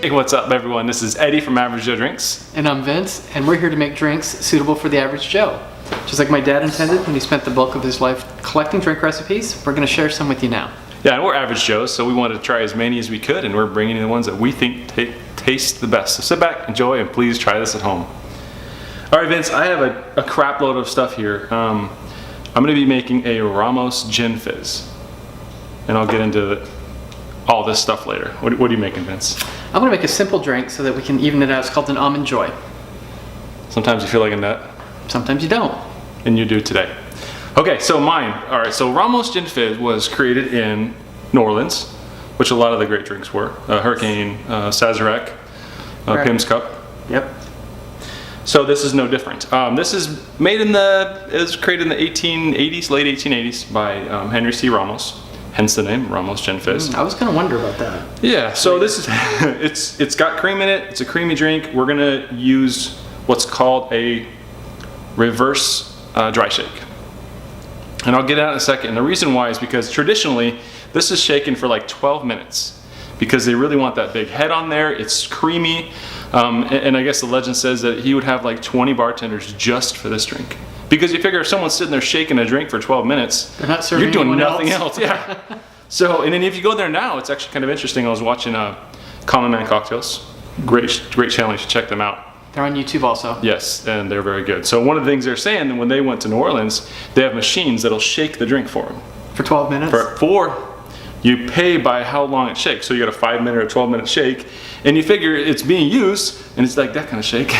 Hey, what's up everyone? This is Eddie from Average Joe Drinks. And I'm Vince, and we're here to make drinks suitable for the average Joe. Just like my dad intended when he spent the bulk of his life collecting drink recipes, we're going to share some with you now. Yeah, and we're Average Joes, so we wanted to try as many as we could, and we're bringing you the ones that we think taste the best. So sit back, enjoy, and please try this at home. All right, Vince, I have a crap load of stuff here. I'm going to be making a Ramos Gin Fizz, and I'll get into all this stuff later. What are you making, Vince? I'm going to make a simple drink so that we can even it out. It's called an Almond Joy. Sometimes you feel like a nut. Sometimes you don't. And you do today. Okay, so mine. All right, so Ramos Gin Fizz was created in New Orleans, which a lot of the great drinks were. Hurricane, Sazerac, Pim's Cup. Yep. So this is no different. This is created in the 1880s, late 1880s by Henry C. Ramos. Hence the name, Ramos Gin Fizz. I was gonna wonder about that. Yeah, so this is, it's got cream in it. It's a creamy drink. We're gonna use what's called a reverse dry shake. And I'll get out in a second. And the reason why is because traditionally, this is shaken for like 12 minutes because they really want that big head on there. It's creamy. And I guess the legend says that he would have like 20 bartenders just for this drink. Because you figure if someone's sitting there shaking a drink for 12 minutes, they're not serving you're doing nothing else. Yeah. So, and then if you go there now, it's actually kind of interesting. I was watching Common Man Cocktails. Great channel, you should check them out. They're on YouTube also. Yes, and they're very good. So one of the things they're saying that when they went to New Orleans, they have machines that'll shake the drink for them. For 12 minutes? You pay by how long it shakes. So you got a 5-minute or 12-minute shake, and you figure it's being used, and it's like that kind of shake.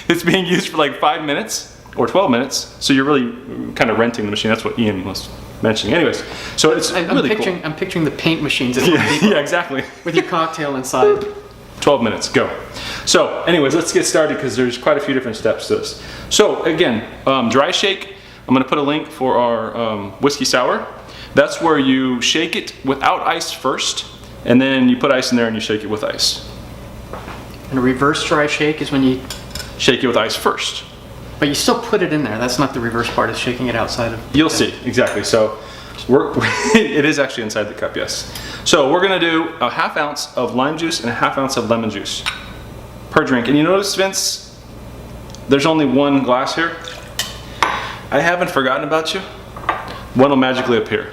it's being used for like 5 minutes or 12 minutes. So you're really kind of renting the machine. That's what Ian was mentioning. Anyways, so it's really cool. I'm picturing the paint machines at yeah, exactly. With your cocktail inside. 12 minutes, go. So anyways, let's get started because there's quite a few different steps to this. So again, dry shake, I'm gonna put a link for our whiskey sour. That's where you shake it without ice first, and then you put ice in there and you shake it with ice. And a reverse dry shake is when you shake it with ice first. But you still put it in there. That's not the reverse part, is shaking it outside of. You'll see, exactly. So it is actually inside the cup, yes. So we're gonna do a 1/2 ounce of lime juice and a 1/2 ounce of lemon juice per drink. And you notice, Vince, there's only one glass here. I haven't forgotten about you. One will magically appear.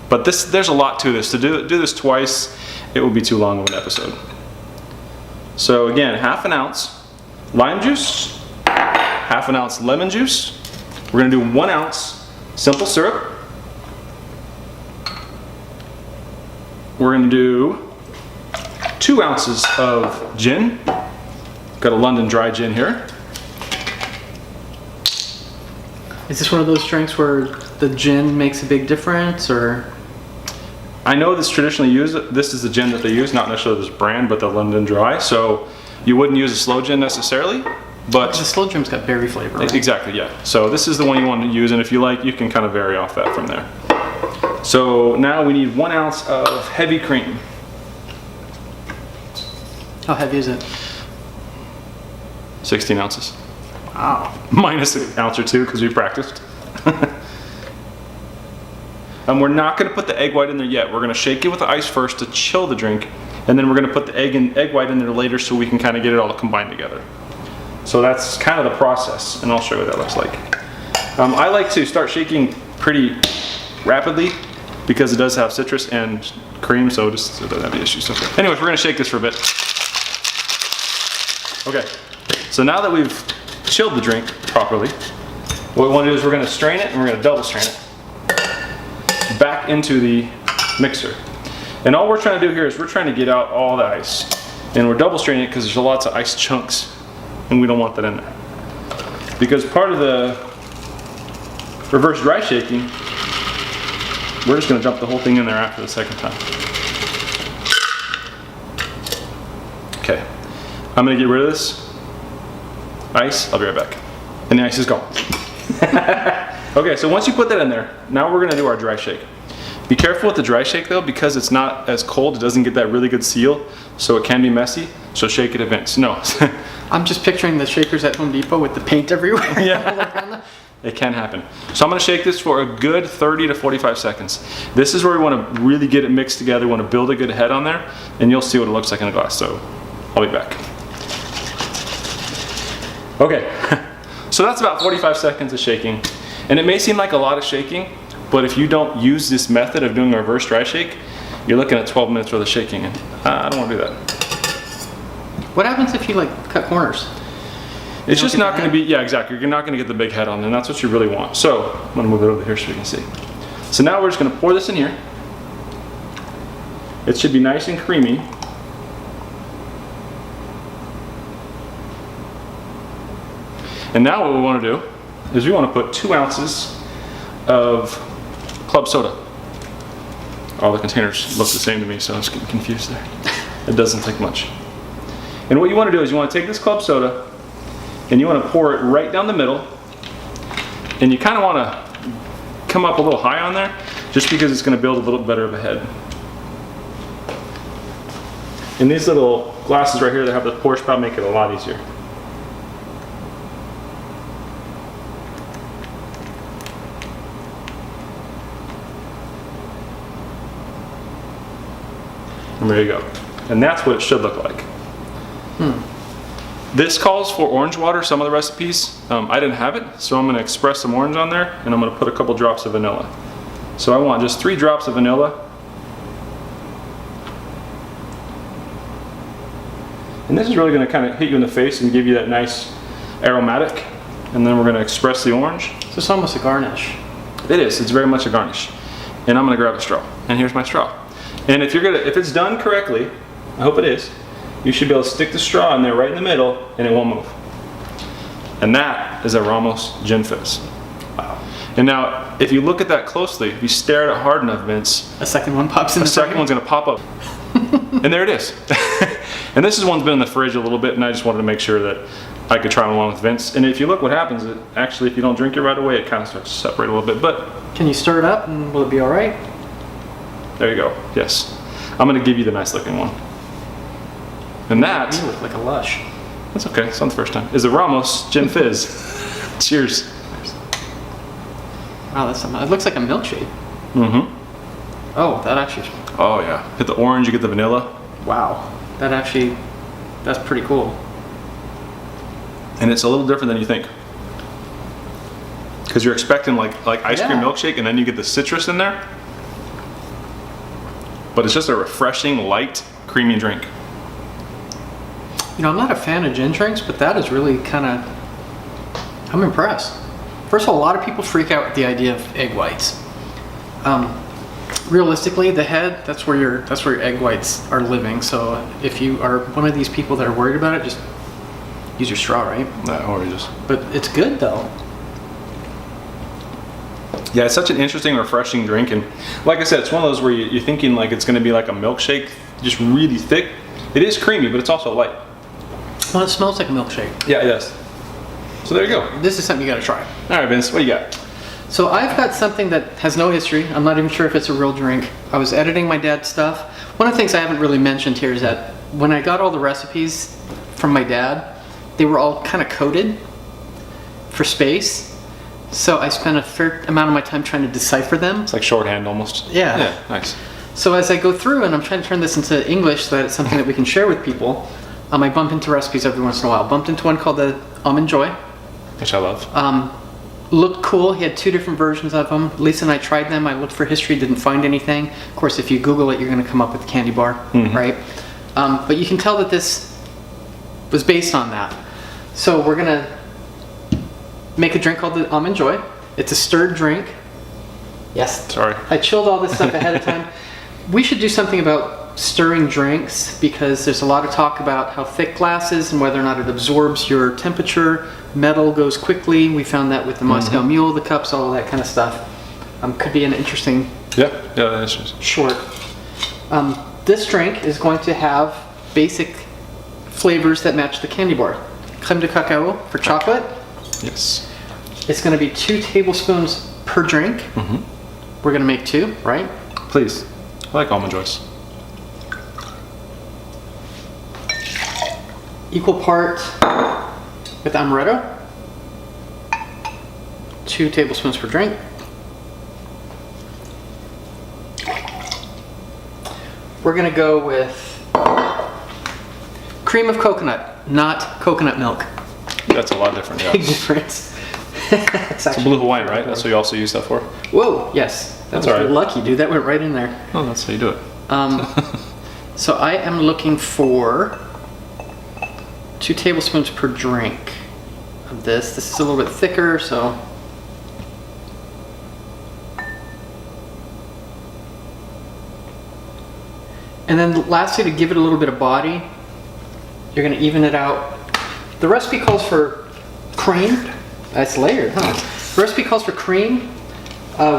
But there's a lot to this. To do this twice, it will be too long of an episode. So again, 1/2 ounce lime juice, 1/2 ounce lemon juice. We're gonna do 1 ounce simple syrup. We're gonna do 2 ounces of gin. Got a London dry gin here. Is this one of those drinks where the gin makes a big difference, or? I know this traditionally used. This is the gin that they use, not necessarily this brand, but the London Dry. So you wouldn't use a slow gin necessarily, but the slow gin's got berry flavor. Right? Exactly, yeah. So this is the one you want to use, and if you like, you can kind of vary off that from there. So now we need 1 ounce of heavy cream. How heavy is it? 16 ounces. Wow. Minus an ounce or two because we practiced. And we're not going to put the egg white in there yet. We're going to shake it with the ice first to chill the drink, and then we're going to put the egg white in there later so we can kind of get it all combined together. So that's kind of the process, and I'll show you what that looks like. I like to start shaking pretty rapidly because it does have citrus and cream, so it doesn't have any issues. So anyways, we're going to shake this for a bit. Okay, so now that we've chilled the drink properly, what we want to do is we're going to strain it, and we're going to double strain it back into the mixer. And all we're trying to do here is we're trying to get out all the ice, and we're double straining it because there's lots of ice chunks, and we don't want that in there. Because part of the reverse dry shaking, we're just going to dump the whole thing in there after the second time. Okay, I'm going to get rid of this ice. I'll be right back. And the ice is gone. Okay, so once you put that in there, now we're gonna do our dry shake. Be careful with the dry shake though, because it's not as cold, it doesn't get that really good seal, so it can be messy, so shake it events. No. I'm just picturing the shakers at Home Depot with the paint everywhere. Yeah. It can happen. So I'm gonna shake this for a good 30 to 45 seconds. This is where we wanna really get it mixed together, we wanna build a good head on there, and you'll see what it looks like in a glass. So I'll be back. Okay, so that's about 45 seconds of shaking. And it may seem like a lot of shaking, but if you don't use this method of doing a reverse dry shake, you're looking at 12 minutes worth of shaking, and I don't want to do that. What happens if you like cut corners? It's just not going to be, yeah, exactly. You're not going to get the big head on, and that's what you really want. So I'm going to move it over here so you can see. So now we're just going to pour this in here. It should be nice and creamy. And now what we want to do is we want to put 2 ounces of club soda. All the containers look the same to me, so I'm just getting confused there. It doesn't take much. And what you want to do is you want to take this club soda and you want to pour it right down the middle, and you kind of want to come up a little high on there just because it's going to build a little better of a head. And these little glasses right here that have the pour spout make it a lot easier. And there you go. And that's what it should look like. This calls for orange water, some of the recipes. I didn't have it, so I'm going to express some orange on there, and I'm going to put a couple drops of vanilla. So I want just 3 drops of vanilla. And this is really going to kind of hit you in the face and give you that nice aromatic. And then we're going to express the orange. So it's almost a garnish. It is. It's very much a garnish. And I'm going to grab a straw. And here's my straw. And if it's done correctly, I hope it is, you should be able to stick the straw in there right in the middle and it won't move. And that is a Ramos Gin Fizz. Wow. And now, if you look at that closely, if you stare at it hard enough, Vince, A second one pops in. the second one's gonna pop up. And there it is. And this one's been in the fridge a little bit, and I just wanted to make sure that I could try one along with Vince. And if you look what happens, it actually, if you don't drink it right away, it kind of starts to separate a little bit. But Can you stir it up and will it be all right? there you go, yes. I'm gonna give you the nice looking one. And that, You look like a lush. that's okay, it's not the first time, is a Ramos Gin Fizz. Cheers. Wow, that's something. It looks like a milkshake. Mm-hmm. Oh, that actually. Oh yeah, hit the orange, you get the vanilla. Wow. That's pretty cool. And it's a little different than you think. Because you're expecting like ice cream Yeah. milkshake, and then you get the citrus in there. But it's just a refreshing, light, creamy drink. You know, I'm not a fan of gin drinks, but that is really kind of. I'm impressed. First of all, a lot of people freak out with the idea of egg whites. Realistically, the head, that's where your egg whites are living. So if you are one of these people that are worried about it, just use your straw, right? Or just. But it's good though. Yeah, it's such an interesting, refreshing drink, and like I said, it's one of those where you're thinking like it's going to be like a milkshake, just really thick. It is creamy, but it's also light. Well, it smells like a milkshake. Yeah, it does. So there you go. This is something you got to try. All right, Vince, what do you got? So I've got something that has no history. I'm not even sure if it's a real drink. I was editing my dad's stuff. One of the things I haven't really mentioned here is that when I got all the recipes from my dad, they were all kind of coded for space. So I spent a fair amount of my time trying to decipher them. It's like shorthand almost. Yeah. Yeah, nice. So as I go through and I'm trying to turn this into English so that it's something that we can share with people, I bump into recipes every once in a while. Bumped into one called the Almond Joy. Which I love. Looked cool. He had 2 different versions of them. Lisa and I tried them. I looked for history, didn't find anything. Of course, if you Google it, you're going to come up with a candy bar, right? But you can tell that this was based on that. So we're going to make a drink called the Almond Joy. It's a stirred drink. Yes. Sorry. I chilled all this stuff ahead of time. We should do something about stirring drinks because there's a lot of talk about how thick glass is and whether or not it absorbs your temperature. Metal goes quickly. We found that with the Moscow Mule, the cups, all of that kind of stuff. Could be an interesting that's just. short. This drink is going to have basic flavors that match the candy bar. Crème de cacao for chocolate. Yes. It's going to be 2 tablespoons per drink. We're going to make 2, right? Please. I like Almond Joys. Equal part with amaretto. 2 tablespoons per drink. We're going to go with Cream of coconut, not coconut milk. That's a lot different, Big yeah. difference. It's a blue Hawaiian, right? That's what you also use that for? Whoa, yes. That's was all right. lucky, dude. That went right in there. Oh, that's how you do it. So I am looking for 2 tablespoons per drink of this. This is a little bit thicker, so. And then lastly, to give it a little bit of body, you're gonna even it out. The recipe calls for cream. That's layered, huh? The recipe calls for cream.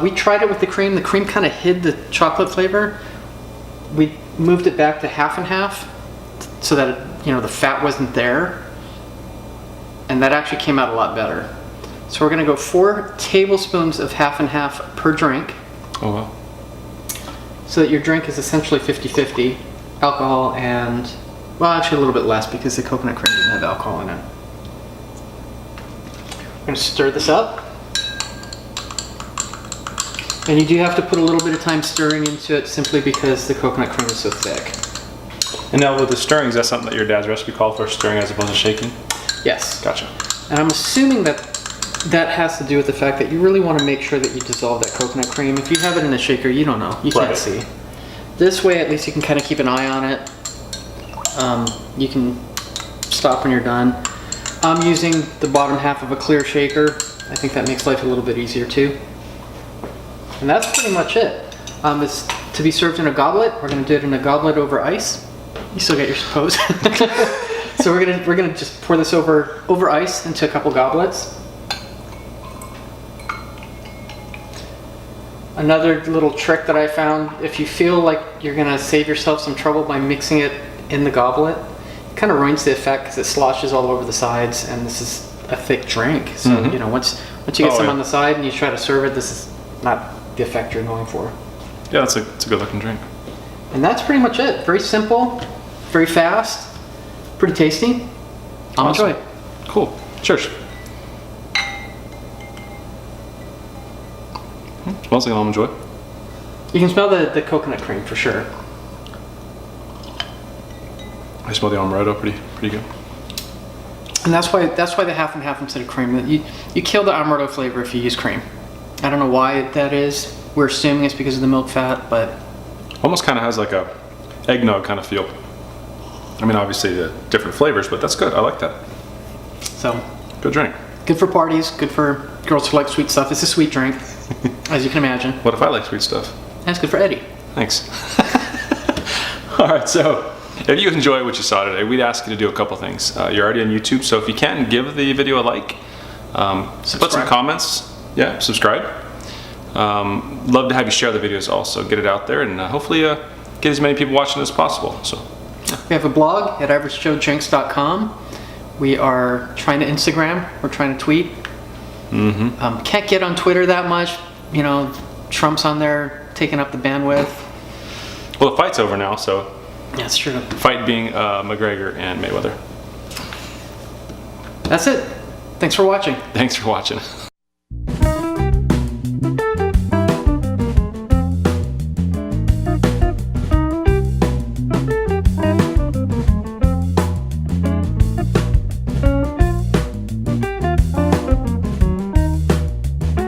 We tried it with the cream. The cream kind of hid the chocolate flavor. We moved it back to half and half so that, the fat wasn't there. And that actually came out a lot better. So we're gonna go 4 tablespoons of half and half per drink. Oh, wow. So that your drink is essentially 50-50 alcohol and, well, actually a little bit less because the coconut cream doesn't have alcohol in it. We're going to stir this up. And you do have to put a little bit of time stirring into it simply because the coconut cream is so thick. And now with the stirring, is that something that your dad's recipe called for, stirring as opposed to shaking? Yes. Gotcha. And I'm assuming that that has to do with the fact that you really want to make sure that you dissolve that coconut cream. If you have it in a shaker, you don't know. You can't Right. see. This way, at least you can kind of keep an eye on it. You can stop when you're done. I'm using the bottom half of a clear shaker. I think that makes life a little bit easier too. And that's pretty much it. It's to be served in a goblet. We're going to do it in a goblet over ice. You still get your pose. So we're gonna just pour this over ice into a couple goblets. Another little trick that I found, if you feel like you're gonna save yourself some trouble by mixing it in the goblet, it kind of ruins the effect because it sloshes all over the sides, and this is a thick drink. So once you get some on the side and you try to serve it, this is not the effect you're going for. Yeah, it's a good looking drink. And that's pretty much it. Very simple, very fast, pretty tasty. Almond Joy. Cool. Cheers. Smells like Almond Joy. You can smell the coconut cream for sure. I smell the amaretto pretty good. And that's why the half and half instead of cream. You kill the amaretto flavor if you use cream. I don't know why that is. We're assuming it's because of the milk fat, but Almost kind of has like a eggnog kind of feel. I mean, obviously the different flavors, but that's good. I like that. so Good drink. good for parties. Good for girls who like sweet stuff. It's a sweet drink, as you can imagine. What if I like sweet stuff? That's good for Eddie. Thanks. All right, so if you enjoyed what you saw today, we'd ask you to do a couple things. You're already on YouTube, so if you can, give the video a like. Put some Subscribe. comments. Yeah, subscribe. Love to have you share the videos also. Get it out there and hopefully get as many people watching as possible. So We have a blog at averagejoedrinks.com. We are trying to Instagram. We're trying to tweet. Can't get on Twitter that much. Trump's on there taking up the bandwidth. well, the fight's over now, so That's true. the fight being McGregor and Mayweather. That's it. Thanks for watching. Thanks for watching.